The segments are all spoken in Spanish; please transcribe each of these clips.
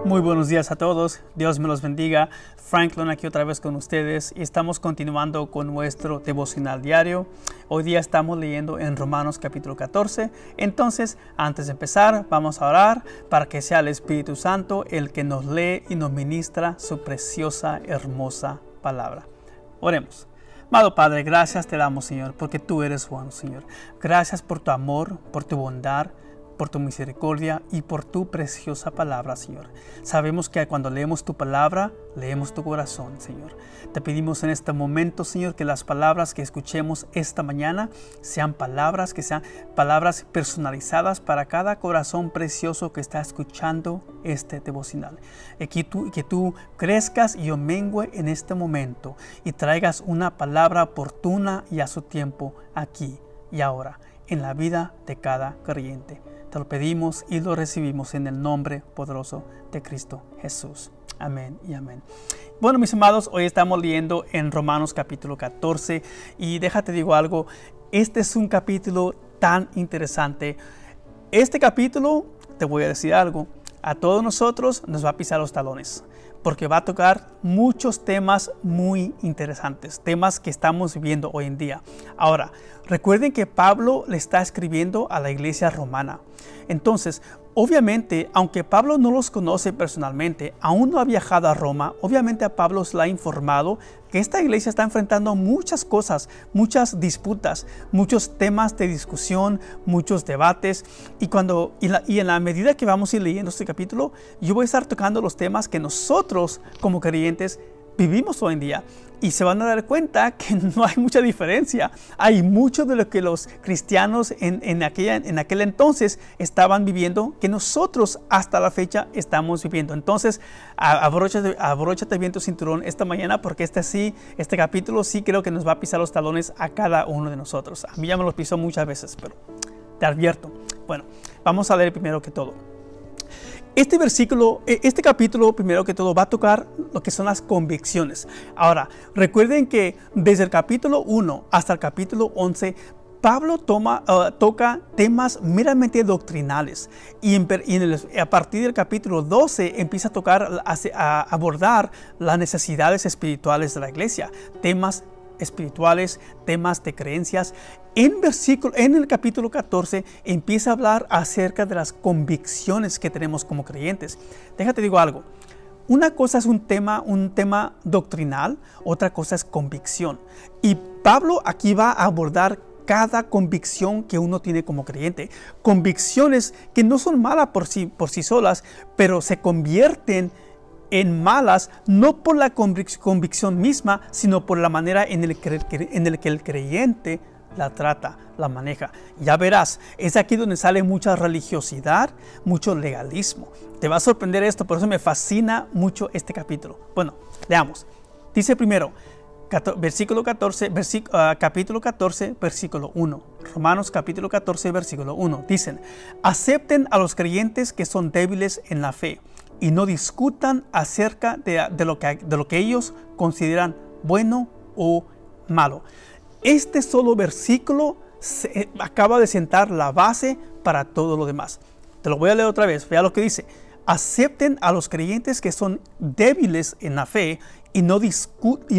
Muy buenos días a todos, Dios me los bendiga. Franklin aquí otra vez con ustedes y estamos continuando con nuestro devocional diario. Hoy día estamos leyendo en Romanos capítulo 14. Entonces, antes de empezar, vamos a orar para que sea el Espíritu Santo el que nos lee y nos ministra su preciosa, hermosa palabra. Oremos. Amado Padre, gracias te damos, Señor, porque tú eres bueno, Señor. Gracias por tu amor, por tu bondad, por tu misericordia y por tu preciosa palabra, Señor. Sabemos que cuando leemos tu palabra, leemos tu corazón, Señor. Te pedimos en este momento, Señor, que las palabras que escuchemos esta mañana sean palabras personalizadas para cada corazón precioso que está escuchando este devocional. Y que tú crezcas y yo mengüe en este momento y traigas una palabra oportuna y a su tiempo aquí y ahora en la vida de cada creyente. Te lo pedimos y lo recibimos en el nombre poderoso de Cristo Jesús. Amén y amén. Bueno, mis amados, hoy estamos leyendo en Romanos capítulo 14 y déjate digo algo, este es un capítulo tan interesante. Este capítulo, te voy a decir algo, a todos nosotros nos va a pisar los talones, porque va a tocar muchos temas muy interesantes, temas que estamos viviendo hoy en día. Ahora, recuerden que Pablo le está escribiendo a la iglesia romana. Entonces, obviamente, aunque Pablo no los conoce personalmente, aún no ha viajado a Roma, obviamente a Pablo se le ha informado que esta iglesia está enfrentando muchas cosas, muchas disputas, muchos temas de discusión, muchos debates. Y en la medida que vamos a ir leyendo este capítulo, yo voy a estar tocando los temas que nosotros como creyentes vivimos hoy en día. Y se van a dar cuenta que no hay mucha diferencia. Hay mucho de lo que los cristianos en aquel entonces estaban viviendo que nosotros hasta la fecha estamos viviendo. Entonces, abróchate bien tu cinturón esta mañana porque este capítulo sí creo que nos va a pisar los talones a cada uno de nosotros. A mí ya me los pisó muchas veces, pero te advierto. Bueno, vamos a leer primero que todo. Este capítulo, primero que todo, va a tocar lo que son las convicciones. Ahora, recuerden que desde el capítulo 1 hasta el capítulo 11, Pablo toca temas meramente doctrinales y a partir del capítulo 12 empieza a abordar las necesidades espirituales de la iglesia, temas espirituales, temas de creencias. En el capítulo 14 empieza a hablar acerca de las convicciones que tenemos como creyentes. Déjate digo algo. Una cosa es un tema doctrinal, otra cosa es convicción. Y Pablo aquí va a abordar cada convicción que uno tiene como creyente. Convicciones que no son malas por sí solas, pero se convierten en malas no por la convicción misma, sino por la manera en el que el creyente la trata, la maneja. Ya verás, es aquí donde sale mucha religiosidad, mucho legalismo. Te va a sorprender esto, por eso me fascina mucho este capítulo. Bueno, leamos. Dice primero, capítulo 14, versículo 1. Romanos capítulo 14, versículo 1. Dicen, acepten a los creyentes que son débiles en la fe y no discutan acerca de lo que ellos consideran bueno o malo. Este solo versículo acaba de sentar la base para todo lo demás. Te lo voy a leer otra vez. Vea lo que dice. Acepten a los creyentes que son débiles en la fe y no discuten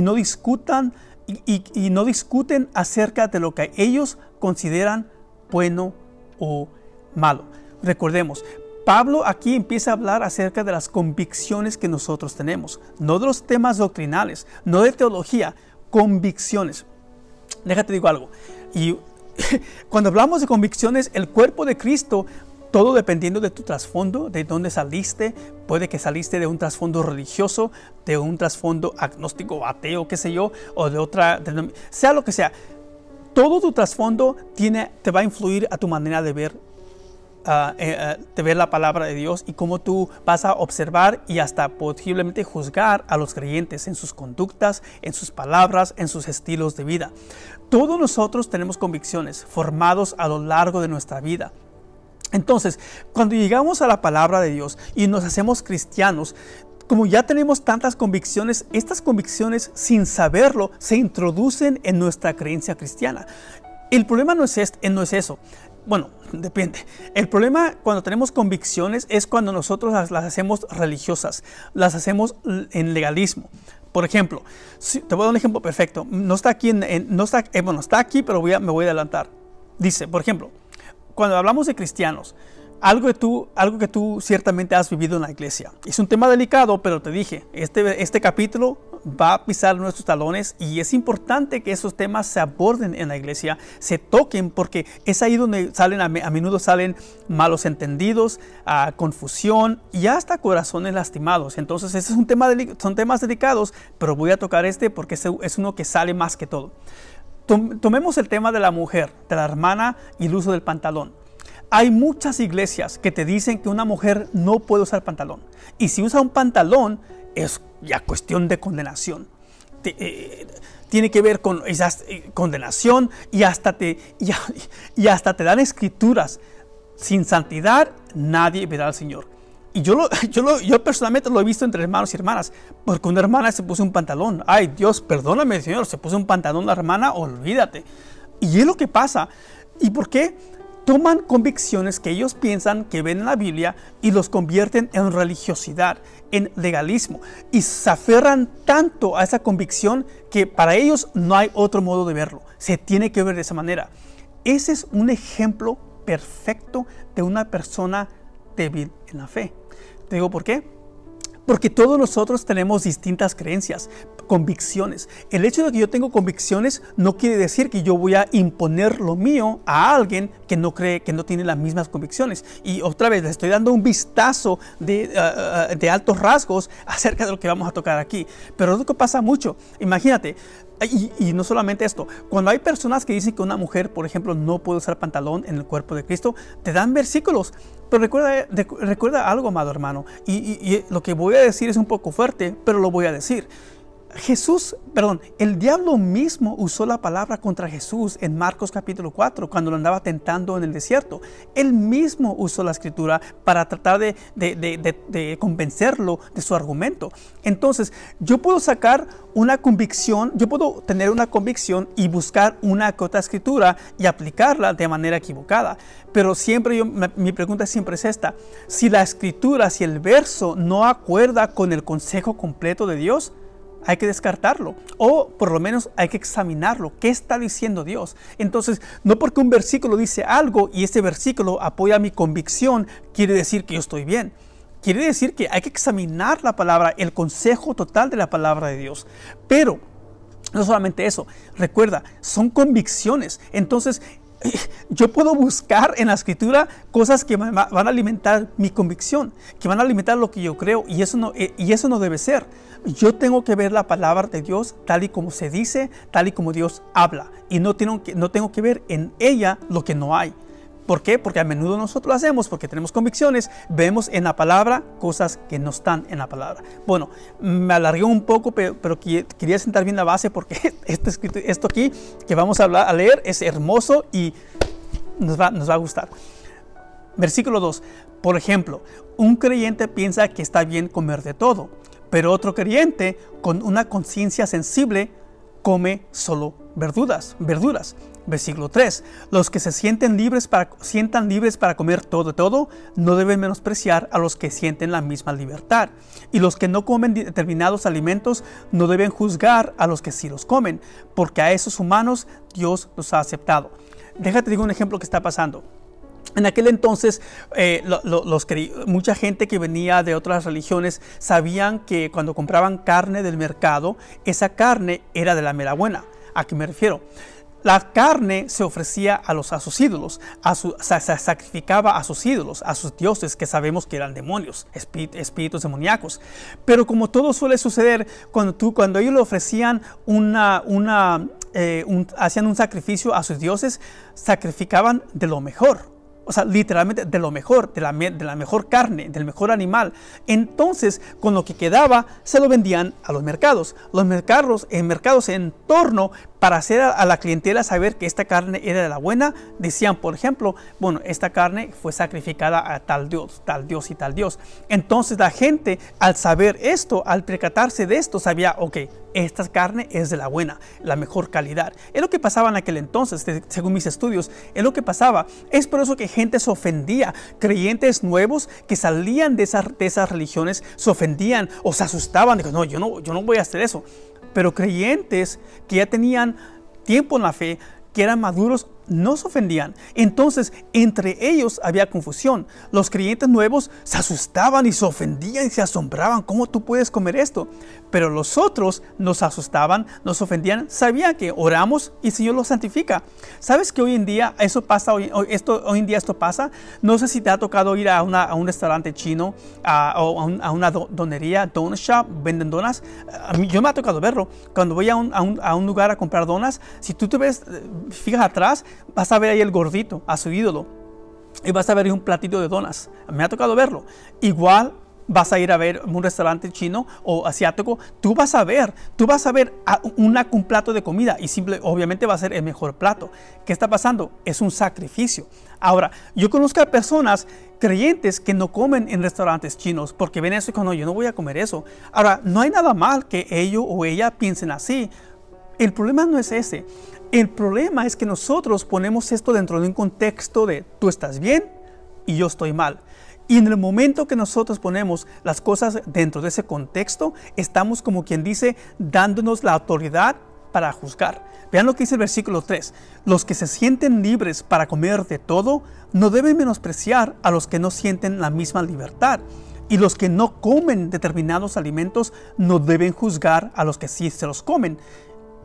acerca de lo que ellos consideran bueno o malo. Recordemos, Pablo aquí empieza a hablar acerca de las convicciones que nosotros tenemos, no de los temas doctrinales, no de teología, convicciones. Déjate digo algo, y cuando hablamos de convicciones, el cuerpo de Cristo, todo dependiendo de tu trasfondo, de dónde saliste, puede que saliste de un trasfondo religioso, de un trasfondo agnóstico, ateo, qué sé yo, o de otra, sea lo que sea, todo tu trasfondo te va a influir a tu manera de ver la palabra de Dios y cómo tú vas a observar y hasta posiblemente juzgar a los creyentes en sus conductas, en sus palabras, en sus estilos de vida. Todos nosotros tenemos convicciones formados a lo largo de nuestra vida. Entonces, cuando llegamos a la palabra de Dios y nos hacemos cristianos, como ya tenemos tantas convicciones, estas convicciones sin saberlo se introducen en nuestra creencia cristiana. El problema no es eso. Bueno, depende. El problema cuando tenemos convicciones es cuando nosotros las hacemos religiosas, las hacemos en legalismo. Por ejemplo, te voy a dar un ejemplo perfecto. No está aquí, bueno, está aquí, pero me voy a adelantar. Dice, por ejemplo, cuando hablamos de cristianos, algo que tú ciertamente has vivido en la iglesia. Es un tema delicado, pero te dije, este capítulo va a pisar nuestros talones y es importante que esos temas se aborden en la iglesia, se toquen, porque es ahí donde a menudo salen malos entendidos, confusión y hasta corazones lastimados. Entonces, ese es son temas delicados, pero voy a tocar porque es uno que sale más que todo. Tomemos el tema de la mujer, de la hermana y el uso del pantalón. Hay muchas iglesias que te dicen que una mujer no puede usar pantalón. Y si usa un pantalón, es ya cuestión de condenación. Tiene que ver con esa condenación y hasta te dan escrituras. Sin santidad, nadie verá al Señor. Y yo personalmente lo he visto entre hermanos y hermanas. Porque una hermana se puso un pantalón. Ay, Dios, perdóname, Señor, se puso un pantalón la hermana, olvídate. Y es lo que pasa. ¿Y por qué? Toman convicciones que ellos piensan que ven en la Biblia y los convierten en religiosidad, en legalismo. Y se aferran tanto a esa convicción que para ellos no hay otro modo de verlo. Se tiene que ver de esa manera. Ese es un ejemplo perfecto de una persona débil en la fe. ¿Te digo por qué? Porque todos nosotros tenemos distintas creencias, convicciones. El hecho de que yo tengo convicciones no quiere decir que yo voy a imponer lo mío a alguien que no cree, que no tiene las mismas convicciones. Y otra vez les estoy dando un vistazo de altos rasgos acerca de lo que vamos a tocar aquí. Pero es lo que pasa mucho. Imagínate. Y no solamente esto, cuando hay personas que dicen que una mujer, por ejemplo, no puede usar pantalón en el cuerpo de Cristo, te dan versículos. Pero recuerda algo, amado hermano, y lo que voy a decir es un poco fuerte, pero lo voy a decir. El diablo mismo usó la palabra contra Jesús en Marcos capítulo 4, cuando lo andaba tentando en el desierto. Él mismo usó la escritura para tratar de convencerlo de su argumento. Entonces, yo puedo sacar una convicción, yo puedo tener una convicción y buscar una que otra escritura y aplicarla de manera equivocada. Pero mi pregunta siempre es esta: si la escritura, si el verso no acuerda con el consejo completo de Dios, hay que descartarlo, o por lo menos hay que examinarlo. ¿Qué está diciendo Dios? Entonces, no porque un versículo dice algo y ese versículo apoya mi convicción, quiere decir que yo estoy bien. Quiere decir que hay que examinar la palabra, el consejo total de la palabra de Dios. Pero no solamente eso, recuerda, son convicciones. Entonces, yo puedo buscar en la escritura cosas que van a alimentar mi convicción, que van a alimentar lo que yo creo, y eso no debe ser. Yo tengo que ver la palabra de Dios tal y como se dice, tal y como Dios habla, y no tengo que ver en ella lo que no hay. ¿Por qué? Porque a menudo nosotros lo hacemos, porque tenemos convicciones, vemos en la palabra cosas que no están en la palabra. Bueno, me alargué un poco, pero quería sentar bien la base, porque esto aquí que vamos a leer es hermoso y nos va a gustar. Versículo 2. Por ejemplo, un creyente piensa que está bien comer de todo, pero otro creyente con una conciencia sensible come solo verduras. Versículo 3. Los que se sientan libres para comer todo, no deben menospreciar a los que sienten la misma libertad. Y los que no comen determinados alimentos no deben juzgar a los que sí los comen, porque a esos humanos Dios los ha aceptado. Déjate digo un ejemplo que está pasando. En aquel entonces, mucha gente que venía de otras religiones sabían que cuando compraban carne del mercado, esa carne era de la mera buena. ¿A qué me refiero? La carne se ofrecía a sus ídolos, se sacrificaba a sus ídolos, a sus dioses, que sabemos que eran demonios, espíritus demoníacos. Pero como todo suele suceder, cuando ellos le ofrecían hacían un sacrificio a sus dioses, sacrificaban de lo mejor. O sea, literalmente de lo mejor, de la mejor carne, del mejor animal. Entonces, con lo que quedaba, se lo vendían a los mercados. Los mercados en torno para hacer a la clientela saber que esta carne era de la buena, decían, por ejemplo, bueno, esta carne fue sacrificada a tal Dios y tal Dios. Entonces la gente, al saber esto, al percatarse de esto, sabía, ok, esta carne es de la buena, la mejor calidad. Es lo que pasaba en aquel entonces, según mis estudios, es lo que pasaba. Es por eso que gente se ofendía, creyentes nuevos que salían de esas religiones se ofendían o se asustaban, digo, no, yo no voy a hacer eso. Pero creyentes que ya tenían tiempo en la fe, que eran maduros, no se ofendían. Entonces, entre ellos había confusión. Los creyentes nuevos se asustaban y se ofendían y se asombraban. ¿Cómo tú puedes comer esto? Pero los otros no se asustaban, no se ofendían. Sabían que oramos y el Señor los santifica. ¿Sabes que hoy en día eso pasa? Hoy en día esto pasa. No sé si te ha tocado ir a un restaurante chino o a una donería, donut shop, venden donas. Yo me ha tocado verlo. Cuando voy a un lugar a comprar donas, si tú te ves, fijas atrás, vas a ver ahí el gordito, a su ídolo, y vas a ver un platito de donas. Me ha tocado verlo. Igual vas a ir a ver un restaurante chino o asiático, tú vas a ver un plato de comida y obviamente va a ser el mejor plato. ¿Qué está pasando? Es un sacrificio. Ahora, yo conozco a personas creyentes que no comen en restaurantes chinos porque ven eso y dicen, no, yo no voy a comer eso. Ahora, no hay nada mal que ellos o ella piensen así. El problema no es ese. El problema es que nosotros ponemos esto dentro de un contexto de tú estás bien y yo estoy mal. Y en el momento que nosotros ponemos las cosas dentro de ese contexto, estamos, como quien dice, dándonos la autoridad para juzgar. Vean lo que dice el versículo 3. Los que se sienten libres para comer de todo no deben menospreciar a los que no sienten la misma libertad. Y los que no comen determinados alimentos no deben juzgar a los que sí se los comen,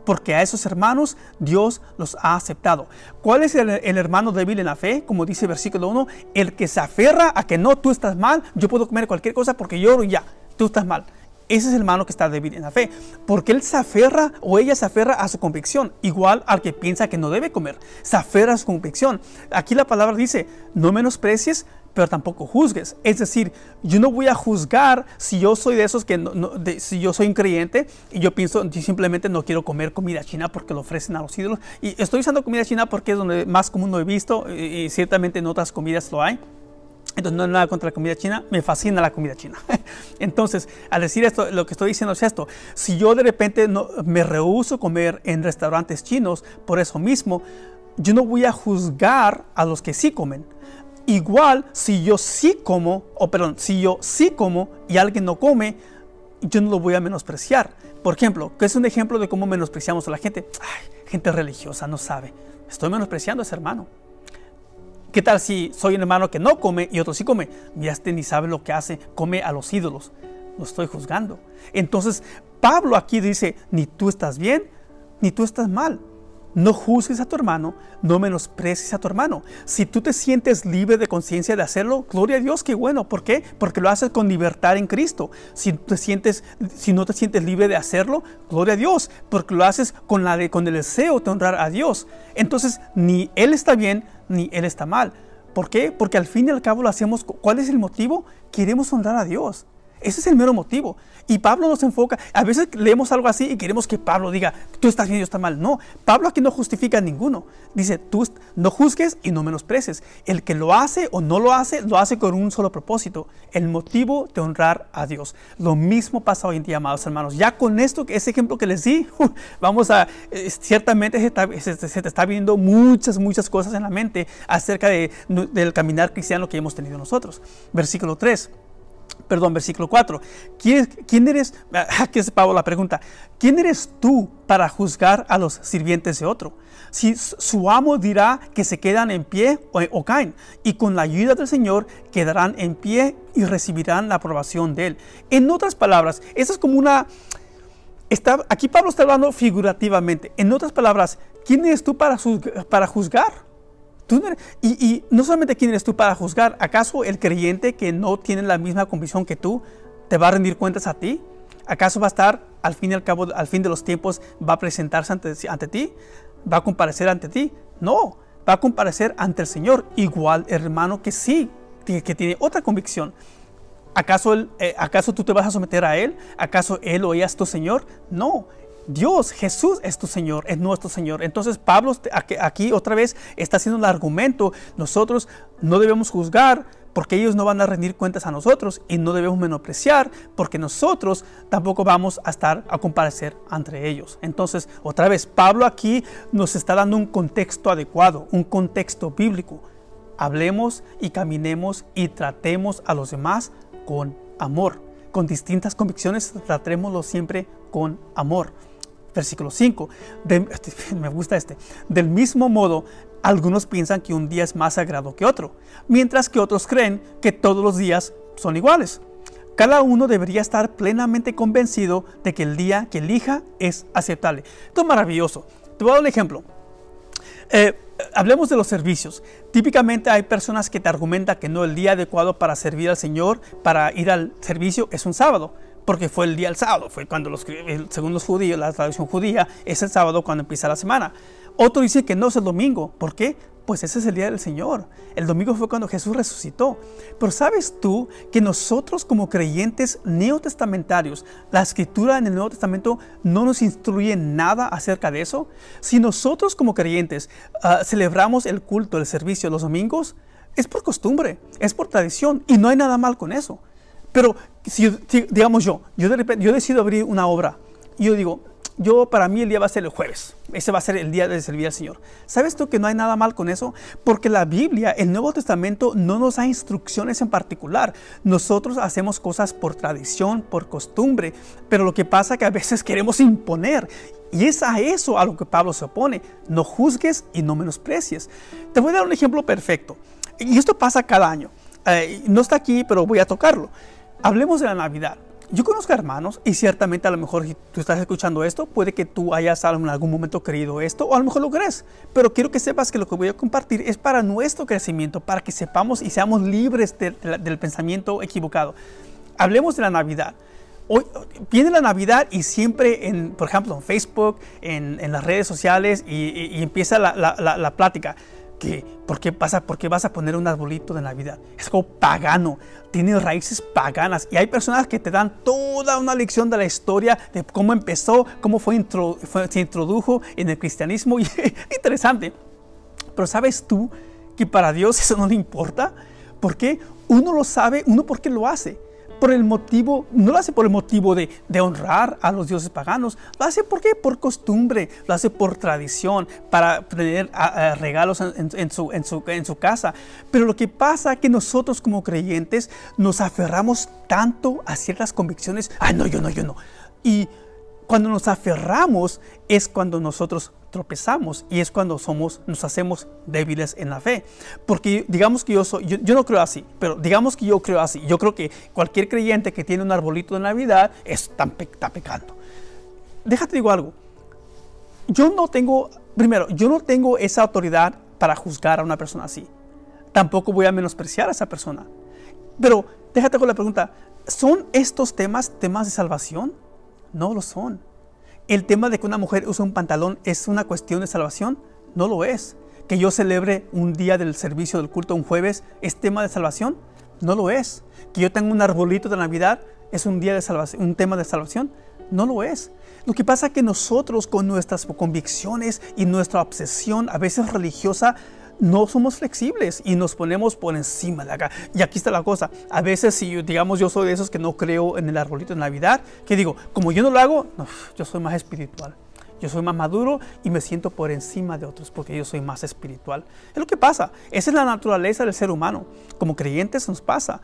porque a esos hermanos Dios los ha aceptado. ¿Cuál es el hermano débil en la fe? Como dice el versículo 1, el que se aferra a que no, tú estás mal, yo puedo comer cualquier cosa porque yo ya, tú estás mal. Ese es el hermano que está débil en la fe, porque él se aferra o ella se aferra a su convicción, igual al que piensa que no debe comer, se aferra a su convicción. Aquí la palabra dice, no menosprecies, pero tampoco juzgues. Es decir, yo no voy a juzgar si yo soy de esos que si yo soy un creyente y yo pienso, yo simplemente no quiero comer comida china porque lo ofrecen a los ídolos. Y estoy usando comida china porque es donde más común lo he visto y ciertamente en otras comidas lo hay. Entonces no hay nada contra la comida china, me fascina la comida china. Entonces, al decir esto, lo que estoy diciendo es esto. Si yo de repente me rehúso comer en restaurantes chinos, por eso mismo, yo no voy a juzgar a los que sí comen. Igual, si yo sí como y alguien no come, yo no lo voy a menospreciar. Por ejemplo, ¿qué es un ejemplo de cómo menospreciamos a la gente? Ay, gente religiosa, no sabe. Estoy menospreciando a ese hermano. ¿Qué tal si soy un hermano que no come y otro sí come? Mira, este ni sabe lo que hace, come a los ídolos. Lo estoy juzgando. Entonces, Pablo aquí dice, ni tú estás bien, ni tú estás mal. No juzgues a tu hermano, no menosprecies a tu hermano. Si tú te sientes libre de conciencia de hacerlo, gloria a Dios, qué bueno. ¿Por qué? Porque lo haces con libertad en Cristo. Si no te sientes libre de hacerlo, gloria a Dios, porque lo haces con el deseo de honrar a Dios. Entonces, ni él está bien, ni él está mal. ¿Por qué? Porque al fin y al cabo lo hacemos. ¿Cuál es el motivo? Queremos honrar a Dios. Ese es el mero motivo. Y Pablo nos enfoca. A veces leemos algo así y queremos que Pablo diga, tú estás bien, yo estoy mal. No, Pablo aquí no justifica a ninguno. Dice, tú no juzgues y no menosprecies. El que lo hace o no lo hace con un solo propósito. El motivo de honrar a Dios. Lo mismo pasa hoy en día, amados hermanos. Ya con ese ejemplo que les di, ciertamente se te está viendo muchas cosas en la mente acerca del caminar cristiano que hemos tenido nosotros. Versículo 4. ¿Quién eres? Aquí es Pablo la pregunta. ¿Quién eres tú para juzgar a los sirvientes de otro? Si su amo dirá que se quedan en pie o caen, y con la ayuda del Señor quedarán en pie y recibirán la aprobación de Él. En otras palabras, eso es como aquí Pablo está hablando figurativamente. En otras palabras, ¿quién eres tú para juzgar? Y no solamente quién eres tú para juzgar. ¿Acaso el creyente que no tiene la misma convicción que tú te va a rendir cuentas a ti? ¿Acaso va a estar al fin de los tiempos, va a presentarse ante ti? ¿Va a comparecer ante ti? No, va a comparecer ante el Señor. Igual el hermano que sí, que tiene otra convicción. ¿Acaso tú te vas a someter a Él? ¿Acaso Él o ella es tu Señor? No. Dios, Jesús es tu Señor, es nuestro Señor. Entonces Pablo aquí otra vez está haciendo el argumento. Nosotros no debemos juzgar porque ellos no van a rendir cuentas a nosotros, y no debemos menospreciar porque nosotros tampoco vamos a comparecer entre ellos. Entonces, otra vez, Pablo aquí nos está dando un contexto adecuado, un contexto bíblico. Hablemos y caminemos y tratemos a los demás con amor. Con distintas convicciones, tratémoslo siempre con amor. Versículo 5, me gusta del mismo modo, algunos piensan que un día es más sagrado que otro, mientras que otros creen que todos los días son iguales. Cada uno debería estar plenamente convencido de que el día que elija es aceptable. Esto es maravilloso. Te voy a dar un ejemplo. Hablemos de los servicios. Típicamente hay personas que te argumentan que no, el día adecuado para servir al Señor, para ir al servicio, es un sábado. Porque fue el día del sábado, fue cuando según los judíos, la tradición judía, es el sábado cuando empieza la semana. Otro dice que no, es el domingo. ¿Por qué? Pues ese es el día del Señor. El domingo fue cuando Jesús resucitó. Pero ¿sabes tú que nosotros como creyentes neotestamentarios, la escritura en el Nuevo Testamento no nos instruye nada acerca de eso? Si nosotros como creyentes celebramos el culto, el servicio los domingos, es por costumbre, es por tradición, y no hay nada mal con eso. Pero si digamos yo de repente, yo decido abrir una obra y yo digo, para mí el día va a ser el jueves. Ese va a ser el día de servir al Señor. ¿Sabes tú que no hay nada mal con eso? Porque la Biblia, el Nuevo Testamento, no nos da instrucciones en particular. Nosotros hacemos cosas por tradición, por costumbre, pero lo que pasa es que a veces queremos imponer. Y es a eso a lo que Pablo se opone. No juzgues y no menosprecies. Te voy a dar un ejemplo perfecto. Y esto pasa cada año. No está aquí, pero voy a tocarlo. Hablemos de la Navidad. Yo conozco hermanos, y ciertamente a lo mejor si tú estás escuchando esto, puede que tú hayas en algún momento creído esto, o a lo mejor lo crees. Pero quiero que sepas que lo que voy a compartir es para nuestro crecimiento, para que sepamos y seamos libres del pensamiento equivocado. Hablemos de la Navidad. Hoy viene la Navidad y siempre, por ejemplo, en Facebook, en las redes sociales, y empieza la plática. ¿Por qué vas a poner un arbolito de Navidad? Es algo pagano, tiene raíces paganas, y hay personas que te dan toda una lección de la historia de cómo empezó, cómo se introdujo en el cristianismo. Y interesante. Pero ¿sabes tú que para Dios eso no le importa? ¿Por qué? Uno lo sabe, ¿por qué lo hace? No lo hace por el motivo de honrar a los dioses paganos. Lo hace ¿por qué? Por costumbre, lo hace por tradición, para tener regalos en su casa. Pero lo que pasa es que nosotros como creyentes nos aferramos tanto a ciertas convicciones. Yo no. Y cuando nos aferramos es cuando nosotros tropezamos, y es cuando nos hacemos débiles en la fe. Porque digamos que yo no creo así, pero digamos que yo creo así. Yo creo que cualquier creyente que tiene un arbolito de Navidad está pecando. Déjate digo algo. Yo no tengo esa autoridad para juzgar a una persona así. Tampoco voy a menospreciar a esa persona. Pero déjate con la pregunta, ¿son estos temas de salvación? No lo son. ¿El tema de que una mujer use un pantalón es una cuestión de salvación? No lo es. ¿Que yo celebre un día del servicio del culto un jueves es tema de salvación? No lo es. ¿Que yo tenga un arbolito de Navidad es un tema de salvación? No lo es. Lo que pasa es que nosotros, con nuestras convicciones y nuestra obsesión a veces religiosa, no somos flexibles y nos ponemos por encima de acá. Y aquí está la cosa. A veces, si yo soy de esos que no creo en el arbolito de Navidad, que digo, como yo no lo hago, no, yo soy más espiritual. Yo soy más maduro y me siento por encima de otros porque yo soy más espiritual. Es lo que pasa. Esa es la naturaleza del ser humano. Como creyentes nos pasa.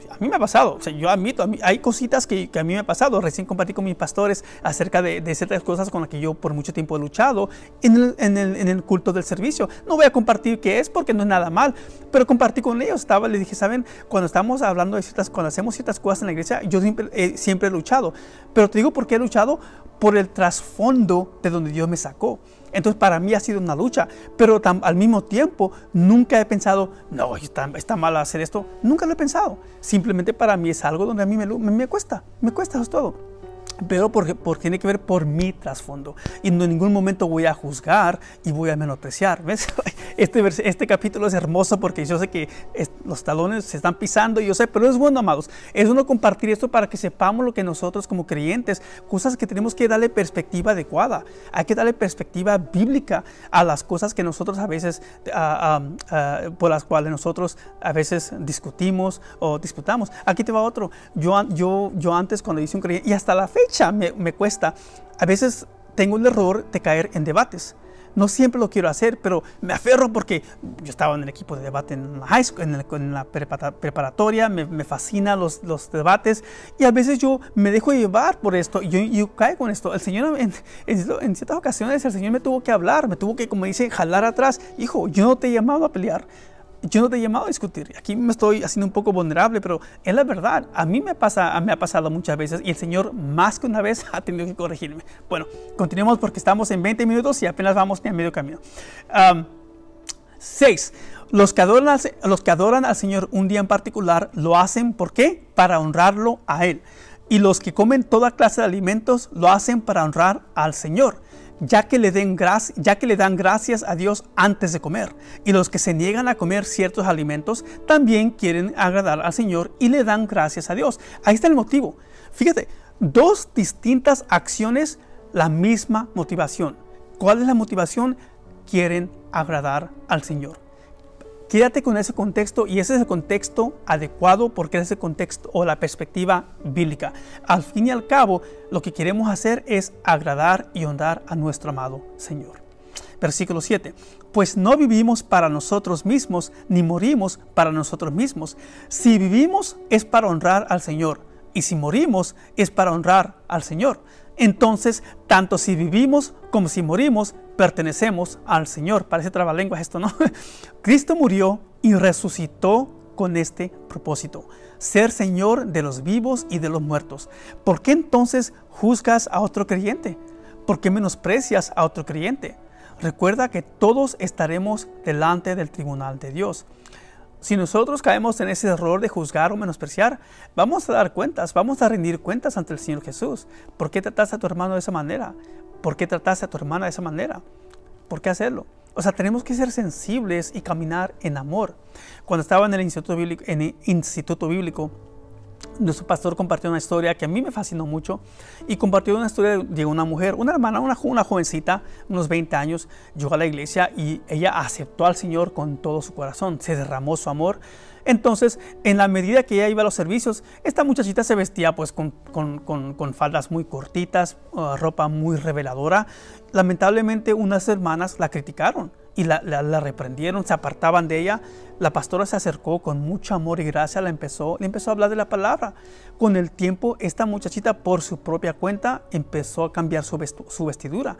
A mí me ha pasado, yo admito, hay cositas que a mí me ha pasado. Recién compartí con mis pastores acerca de ciertas cosas con las que yo por mucho tiempo he luchado en el culto del servicio. No voy a compartir qué es porque no es nada mal, pero compartí con ellos. Les dije, ¿saben? Cuando estamos hablando cuando hacemos ciertas cosas en la iglesia, yo siempre he luchado. Pero te digo por qué he luchado, por el trasfondo de donde Dios me sacó. Entonces para mí ha sido una lucha, pero al mismo tiempo nunca he pensado, no, está mal hacer esto. Nunca lo he pensado. Simplemente para mí es algo donde a mí me cuesta, eso es todo. pero tiene que ver por mi trasfondo. Y no en ningún momento voy a juzgar y voy a menospreciar. ¿Ves? Este capítulo es hermoso porque yo sé que los talones se están pisando, yo sé, pero es bueno, amados. Es bueno compartir esto para que sepamos lo que nosotros como creyentes, cosas que tenemos que darle perspectiva adecuada. Hay que darle perspectiva bíblica a las cosas que nosotros a veces, por las cuales nosotros a veces discutimos o disputamos. Aquí te va otro. Yo antes, cuando hice un creyente, y hasta la fecha me cuesta, a veces tengo el error de caer en debates. No siempre lo quiero hacer, pero me aferro porque yo estaba en el equipo de debate en la high school, en la preparatoria, me fascinan los debates, y a veces yo me dejo llevar por esto, y yo caigo en esto. El Señor, en ciertas ocasiones, el Señor me tuvo que hablar, me tuvo que, como dice, jalar atrás. Hijo, yo no te he llamado a pelear. Yo no te he llamado a discutir. Aquí me estoy haciendo un poco vulnerable, pero es la verdad. A mí me ha pasado muchas veces, y el Señor más que una vez ha tenido que corregirme. Bueno, continuemos porque estamos en 20 minutos y apenas vamos a medio camino. 6. Los que adoran al Señor un día en particular lo hacen, ¿por qué? Para honrarlo a Él. Y los que comen toda clase de alimentos lo hacen para honrar al Señor, ya que le dan gracias a Dios antes de comer. Y los que se niegan a comer ciertos alimentos también quieren agradar al Señor y le dan gracias a Dios. Ahí está el motivo. Fíjate, dos distintas acciones, la misma motivación. ¿Cuál es la motivación? Quieren agradar al Señor. Quédate con ese contexto, y ese es el contexto adecuado porque es el contexto o la perspectiva bíblica. Al fin y al cabo, lo que queremos hacer es agradar y honrar a nuestro amado Señor. Versículo 7. Pues no vivimos para nosotros mismos, ni morimos para nosotros mismos. Si vivimos es para honrar al Señor, y si morimos es para honrar al Señor. Entonces, tanto si vivimos como si morimos, pertenecemos al Señor. Parece trabalenguas esto, ¿no? Cristo murió y resucitó con este propósito: ser Señor de los vivos y de los muertos. ¿Por qué entonces juzgas a otro creyente? ¿Por qué menosprecias a otro creyente? Recuerda que todos estaremos delante del tribunal de Dios. Si nosotros caemos en ese error de juzgar o menospreciar, vamos a dar cuentas, vamos a rendir cuentas ante el Señor Jesús. ¿Por qué trataste a tu hermano de esa manera? ¿Por qué trataste a tu hermana de esa manera? ¿Por qué hacerlo? O sea, tenemos que ser sensibles y caminar en amor. Cuando estaba en el Instituto Bíblico, nuestro pastor compartió una historia que a mí me fascinó mucho, y compartió una historia de una mujer, una hermana, una jovencita, unos 20 años, llegó a la iglesia y ella aceptó al Señor con todo su corazón, se derramó su amor. Entonces, en la medida que ella iba a los servicios, esta muchachita se vestía pues con faldas muy cortitas, ropa muy reveladora. Lamentablemente, unas hermanas la criticaron y la reprendieron, se apartaban de ella. La pastora se acercó con mucho amor y gracia, le empezó a hablar de la palabra. Con el tiempo, esta muchachita por su propia cuenta empezó a cambiar su vestidura.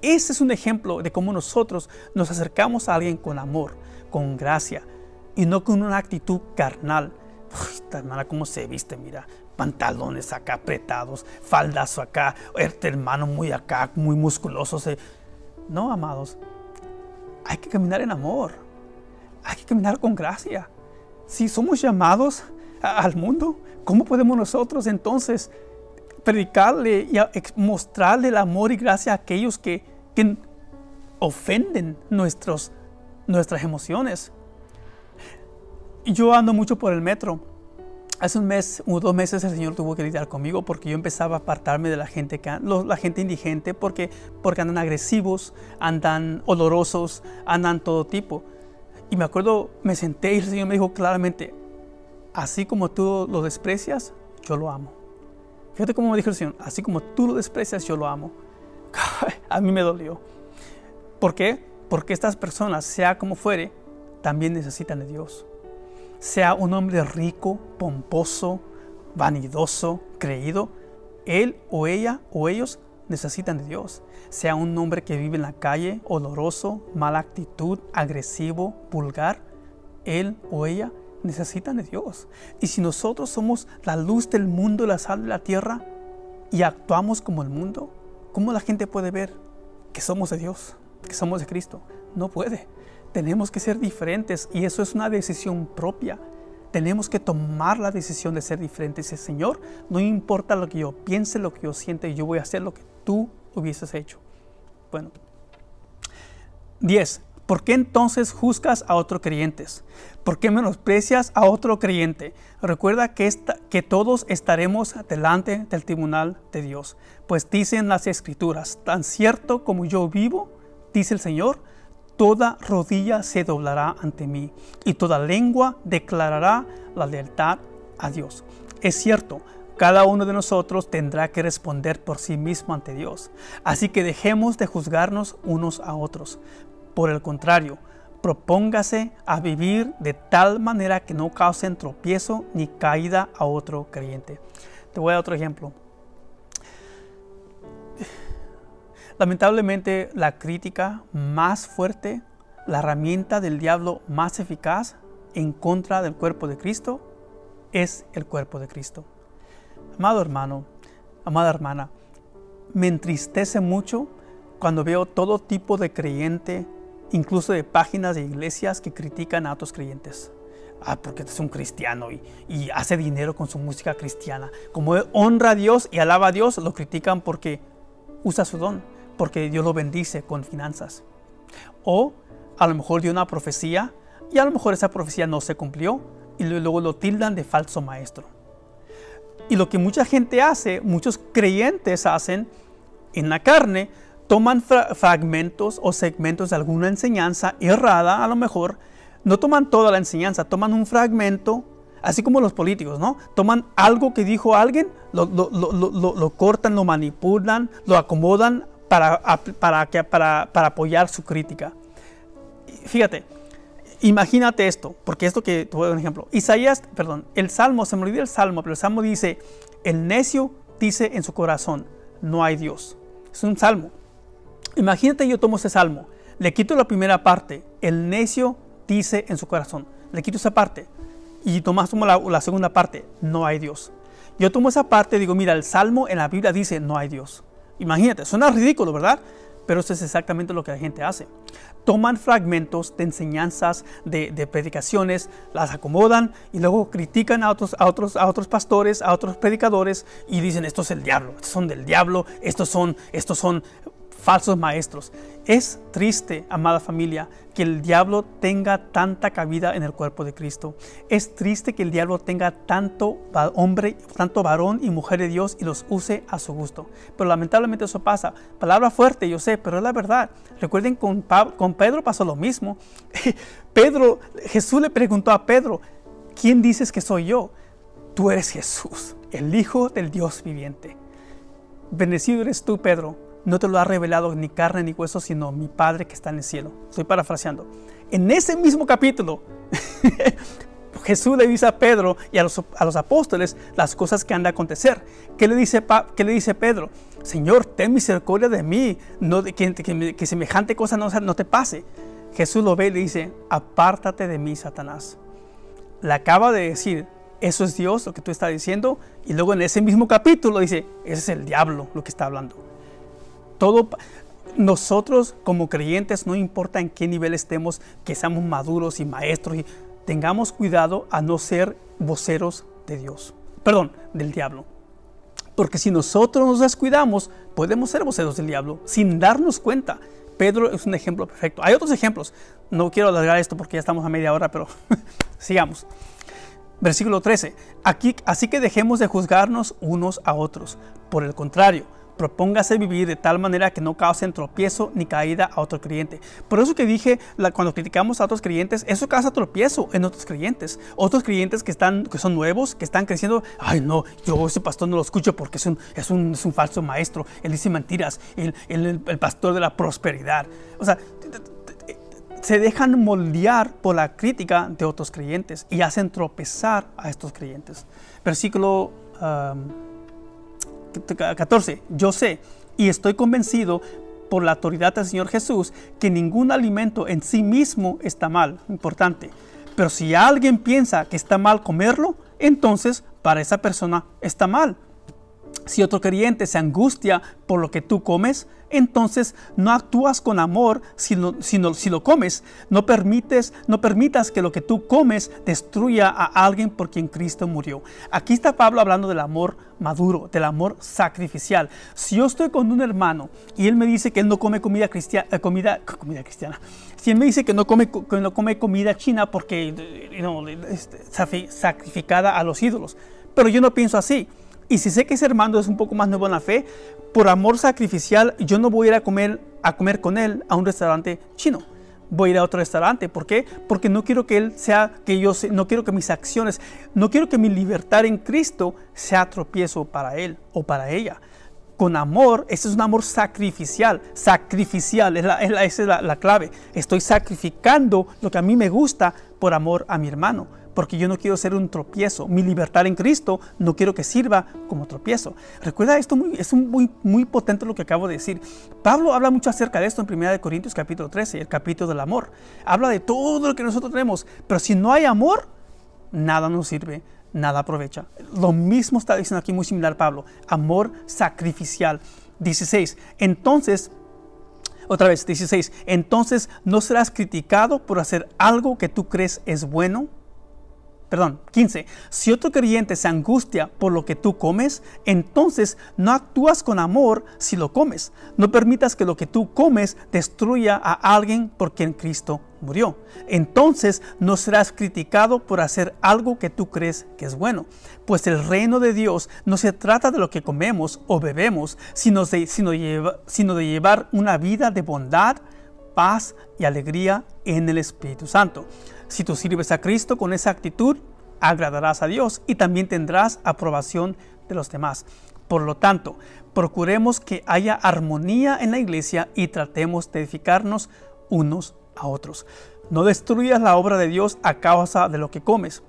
Ese es un ejemplo de cómo nosotros nos acercamos a alguien con amor, con gracia, y no con una actitud carnal. Esta hermana cómo se viste, mira, pantalones acá apretados, faldas acá, este hermano muy acá, muy musculoso. No, amados, hay que caminar en amor, hay que caminar con gracia. Si somos llamados al mundo, ¿cómo podemos nosotros entonces predicarle y mostrarle el amor y gracia a aquellos que ofenden nuestras emociones? Yo ando mucho por el metro. Hace un mes o 2 meses el Señor tuvo que lidiar conmigo porque yo empezaba a apartarme de la gente indigente porque andan agresivos, andan olorosos, andan todo tipo. Y me acuerdo, me senté y el Señor me dijo claramente: así como tú lo desprecias, yo lo amo. Fíjate cómo me dijo el Señor: así como tú lo desprecias, yo lo amo. A mí me dolió. ¿Por qué? Porque estas personas, sea como fuere, también necesitan de Dios. Sea un hombre rico, pomposo, vanidoso, creído, él o ella o ellos necesitan de Dios. Sea un hombre que vive en la calle, oloroso, mala actitud, agresivo, vulgar, él o ella necesitan de Dios. Y si nosotros somos la luz del mundo, la sal de la tierra, y actuamos como el mundo, ¿cómo la gente puede ver que somos de Dios, que somos de Cristo? No puede. Tenemos que ser diferentes, y eso es una decisión propia. tenemos que tomar la decisión de ser diferentes. Dice, Señor, no importa lo que yo piense, lo que yo siente, yo voy a hacer lo que tú hubieses hecho. Bueno. 10. ¿Por qué entonces juzgas a otros creyentes? ¿Por qué menosprecias a otro creyente? Recuerda que todos estaremos delante del tribunal de Dios. Pues dicen las Escrituras, tan cierto como yo vivo, dice el Señor, toda rodilla se doblará ante mí y toda lengua declarará la lealtad a Dios. Es cierto, cada uno de nosotros tendrá que responder por sí mismo ante Dios. Así que dejemos de juzgarnos unos a otros. Por el contrario, propóngase a vivir de tal manera que no causen tropiezo ni caída a otro creyente. Te voy a dar otro ejemplo. Lamentablemente, la crítica más fuerte, la herramienta del diablo más eficaz en contra del cuerpo de Cristo, es el cuerpo de Cristo. Amado hermano, amada hermana, me entristece mucho cuando veo todo tipo de creyente, incluso de páginas de iglesias que critican a otros creyentes. Porque es un cristiano y hace dinero con su música cristiana. Como él honra a Dios y alaba a Dios, lo critican porque usa su don, porque Dios lo bendice con finanzas. O a lo mejor dio una profecía y a lo mejor esa profecía no se cumplió y luego lo tildan de falso maestro. Y lo que mucha gente hace, muchos creyentes hacen en la carne, toman fragmentos o segmentos de alguna enseñanza errada, a lo mejor, no toman toda la enseñanza, toman un fragmento, así como los políticos, ¿no? Toman algo que dijo alguien, lo cortan, lo manipulan, lo acomodan para apoyar su crítica. Fíjate, imagínate esto, porque esto que te voy a dar un ejemplo. El Salmo, se me olvidó el Salmo, pero el Salmo dice, el necio dice en su corazón, no hay Dios. Es un Salmo. Imagínate, yo tomo ese Salmo, le quito la primera parte, el necio dice en su corazón, le quito esa parte y tomo la segunda parte, no hay Dios. Yo tomo esa parte y digo, mira, el Salmo en la Biblia dice no hay Dios. Imagínate, suena ridículo, ¿verdad? Pero eso es exactamente lo que la gente hace. Toman fragmentos de enseñanzas, de predicaciones, las acomodan y luego critican a otros pastores, a otros predicadores y dicen, esto es el diablo, estos son del diablo, estos son falsos maestros. Es triste, amada familia, que el diablo tenga tanta cabida en el cuerpo de Cristo. Es triste que el diablo tenga tanto varón y mujer de Dios y los use a su gusto. Pero lamentablemente eso pasa. Palabra fuerte, yo sé, pero es la verdad. Recuerden, con Pedro pasó lo mismo. Jesús le preguntó a Pedro, ¿quién dices que soy yo? Tú eres Jesús, el Hijo del Dios viviente. Bendecido eres tú, Pedro. No te lo ha revelado ni carne ni hueso, sino mi Padre que está en el cielo. Estoy parafraseando. En ese mismo capítulo, Jesús le dice a Pedro y a los apóstoles las cosas que han de acontecer. ¿Qué le dice Pedro? Señor, ten misericordia de mí, que semejante cosa no te pase. Jesús lo ve y le dice, apártate de mí, Satanás. Le acaba de decir, eso es Dios, lo que tú estás diciendo. Y luego en ese mismo capítulo dice, ese es el diablo lo que está hablando. Nosotros como creyentes, no importa en qué nivel estemos, que seamos maduros y maestros, y tengamos cuidado a no ser voceros de del diablo. Porque si nosotros nos descuidamos, podemos ser voceros del diablo sin darnos cuenta. Pedro es un ejemplo perfecto. Hay otros ejemplos. No quiero alargar esto porque ya estamos a media hora, pero sigamos. Versículo 13. Así que dejemos de juzgarnos unos a otros. Por el contrario, propóngase vivir de tal manera que no causen tropiezo ni caída a otro creyente. Por eso que dije, cuando criticamos a otros creyentes, eso causa tropiezo en otros creyentes. Otros creyentes que son nuevos, que están creciendo. Ay no, yo ese pastor no lo escucho porque es un falso maestro. Él dice mentiras. El pastor de la prosperidad. O sea, se dejan moldear por la crítica de otros creyentes y hacen tropezar a estos creyentes. Versículo 14. Yo sé y estoy convencido por la autoridad del Señor Jesús que ningún alimento en sí mismo está mal. Importante. Pero si alguien piensa que está mal comerlo, entonces para esa persona está mal. Si otro creyente se angustia por lo que tú comes, entonces no actúas con amor si lo comes. No permitas que lo que tú comes destruya a alguien por quien Cristo murió. Aquí está Pablo hablando del amor maduro, del amor sacrificial. Si yo estoy con un hermano y él me dice que él no come comida cristiana, si él me dice que no come comida china porque sacrificada a los ídolos, pero yo no pienso así. Y si sé que ese hermano es un poco más nuevo en la fe, por amor sacrificial, yo no voy a ir a comer con él a un restaurante chino. Voy a ir a otro restaurante. ¿Por qué? Porque no quiero que no quiero que mis acciones, no quiero que mi libertad en Cristo sea tropiezo para él o para ella. Con amor, ese es un amor sacrificial. Sacrificial, esa es la clave. Estoy sacrificando lo que a mí me gusta por amor a mi hermano, porque yo no quiero ser un tropiezo. Mi libertad en Cristo no quiero que sirva como tropiezo. Recuerda esto, es muy potente lo que acabo de decir. Pablo habla mucho acerca de esto en 1 Corintios capítulo 13, el capítulo del amor. Habla de todo lo que nosotros tenemos, pero si no hay amor, nada nos sirve, nada aprovecha. Lo mismo está diciendo aquí, muy similar Pablo. Amor sacrificial. 16. Entonces, ¿no serás criticado por hacer algo que tú crees es bueno? 15. Si otro creyente se angustia por lo que tú comes, entonces no actúas con amor si lo comes. No permitas que lo que tú comes destruya a alguien por quien Cristo murió. Entonces no serás criticado por hacer algo que tú crees que es bueno. Pues el reino de Dios no se trata de lo que comemos o bebemos, sino de llevar una vida de bondad, paz y alegría en el Espíritu Santo. Si tú sirves a Cristo con esa actitud, agradarás a Dios y también tendrás aprobación de los demás. Por lo tanto, procuremos que haya armonía en la iglesia y tratemos de edificarnos unos a otros. No destruyas la obra de Dios a causa de lo que comes.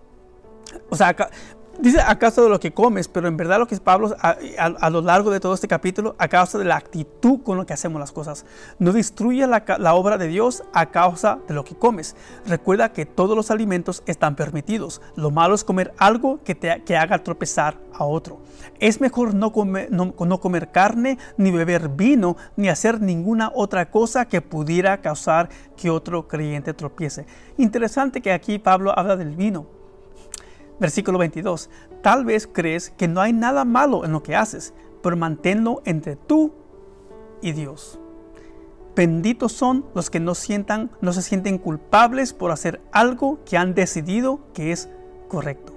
Dice a causa de lo que comes, pero en verdad lo que es Pablo a lo largo de todo este capítulo, a causa de la actitud con la que hacemos las cosas. No destruyas la obra de Dios a causa de lo que comes. Recuerda que todos los alimentos están permitidos. Lo malo es comer algo que haga tropezar a otro. Es mejor no comer carne, ni beber vino, ni hacer ninguna otra cosa que pudiera causar que otro creyente tropiece. Interesante que aquí Pablo habla del vino. Versículo 22. Tal vez crees que no hay nada malo en lo que haces, pero manténlo entre tú y Dios. Benditos son los que no se sienten culpables por hacer algo que han decidido que es correcto.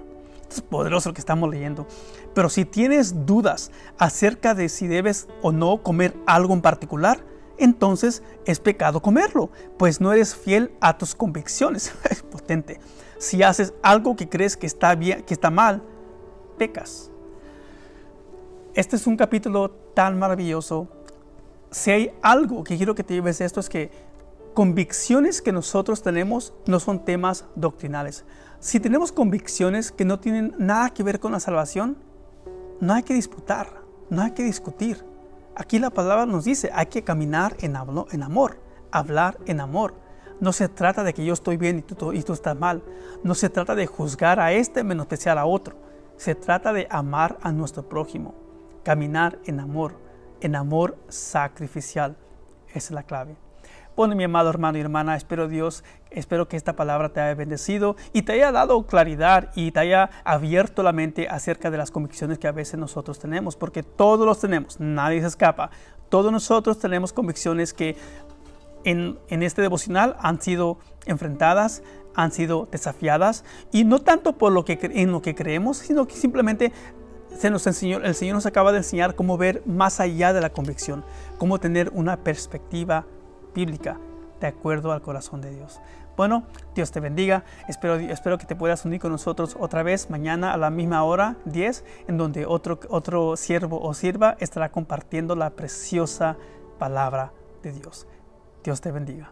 Es poderoso lo que estamos leyendo. Pero si tienes dudas acerca de si debes o no comer algo en particular, entonces es pecado comerlo, pues no eres fiel a tus convicciones. Es potente. Si haces algo que crees que está bien, que está mal, pecas. Este es un capítulo tan maravilloso. Si hay algo que quiero que te lleves de esto, es que convicciones que nosotros tenemos no son temas doctrinales. Si tenemos convicciones que no tienen nada que ver con la salvación, no hay que disputar, no hay que discutir. Aquí la palabra nos dice, hay que caminar en amor, hablar en amor. No se trata de que yo estoy bien y tú estás mal. No se trata de juzgar a este, menospreciar a otro. Se trata de amar a nuestro prójimo. Caminar en amor sacrificial. Esa es la clave. Bueno, mi amado hermano y hermana, espero que esta palabra te haya bendecido y te haya dado claridad y te haya abierto la mente acerca de las convicciones que a veces nosotros tenemos, porque todos los tenemos, nadie se escapa. Todos nosotros tenemos convicciones que en este devocional han sido enfrentadas, han sido desafiadas, y no tanto por en lo que creemos, sino que simplemente el Señor nos acaba de enseñar cómo ver más allá de la convicción, cómo tener una perspectiva bíblica de acuerdo al corazón de Dios. Bueno, Dios te bendiga. Espero que te puedas unir con nosotros otra vez mañana a la misma hora, 10, en donde otro siervo o sierva estará compartiendo la preciosa palabra de Dios. Dios te bendiga.